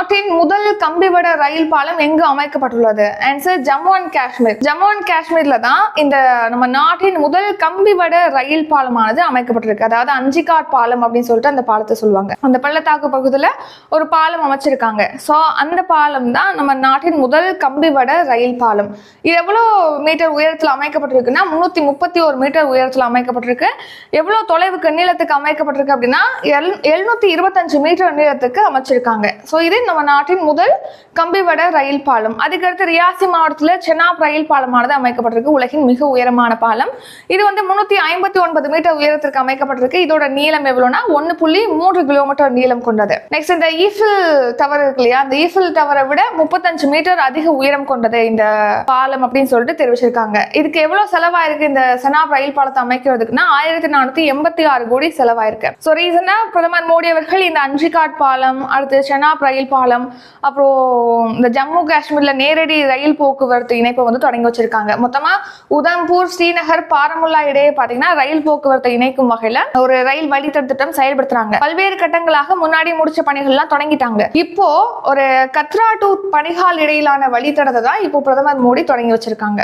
நாட்டின் முதல் கம்பிவட ரயில் பாலம் எங்கு அமைக்கப்பட்டுள்ளது? Answer Jammu and Kashmir. Jammu and காஷ்மீர்ல தான் இந்த நம்ம நாட்டின் முதல் கம்பிவட ரயில் பாலமானது அமைக்கப்பட்டிருக்கு. அதாவது அஞ்சிகாட் பாலம் அப்படின்னு சொல்லிட்டு அந்த பாலத்தை சொல்லுவாங்க. அந்த பள்ளத்தாக்கு பகுதியில் ஒரு பாலம் அமைச்சிருக்காங்க. ஸோ அந்த பாலம் தான் நம்ம நாட்டின் முதல் கம்பிவட ரயில் பாலம். இது எவ்வளோ மீட்டர் உயரத்தில் அமைக்கப்பட்டிருக்குன்னா 331 மீட்டர் உயரத்தில் அமைக்கப்பட்டிருக்கு. எவ்வளோ தொலைவுக்கு நீளத்துக்கு அமைக்கப்பட்டிருக்கு அப்படின்னா 725 மீட்டர் நீளத்துக்கு அமைச்சிருக்காங்க. ஸோ இது நம்ம நாட்டின் முதல் கம்பிவட ரயில் பாலம். அதுக்கடுத்து ரியாசி மாவட்டத்தில் செனாப் ரயில் பாலமானது அமைக்கப்பட்டிருக்கு. உலகின் மிக உயரமான பாலம். இது வந்து 359 மீட்டர் உயரத்திற்கு அமைக்கப்பட்டிருக்கு. இதோட நீளம் எவ்வளோனா 1.3 கிலோமீட்டர் நீளம் கொண்டது. நெக்ஸ்ட் இந்த ஈஃபில் டவர் இருக்கு இல்லையா, அந்த ஈஃபில் டவரை விட 35 மீட்டர் அதிக உயரம் கொண்டது இந்த பாலம் அப்படின்னு சொல்லிட்டு தெரிவிச்சிருக்காங்க. இதுக்கு எவ்வளவு செலவாயிருக்கு இந்த செனாப் ரயில் பாலத்தை அமைக்கிறதுக்குன்னா 1486 கோடி செலவாயிருக்கு. ஸோ ரீசனா பிரதமர் மோடி அவர்கள் இந்த அஞ்சிகாட் பாலம், அடுத்து செனாப் ரயில் பாலம், அப்புறம் இந்த ஜம்மு காஷ்மீர்ல நேரடி ரயில் போக்குவரத்து இணைப்பை வந்து தொடங்கி வச்சிருக்காங்க. மொத்தமா உதம்பூர், ஸ்ரீநகர், பாரமுல்லா இடையே பாத்தீங்கன்னா ரயில் போக்குவரத்தை இணைக்கும் வகையில ஒரு ரயில் வழித்தட திட்டம் செயல்படுத்துறாங்க. பல்வேறு கட்டங்களாக முன்னாடி முடிச்ச பணிகள்லாம் தொடங்கிட்டாங்க. இப்போ ஒரு கத்ரா டு பனிஹால் இடையிலான வழித்தடத்தை தான் இப்போ பிரதமர் மோடி தொடங்கி வச்சிருக்காங்க.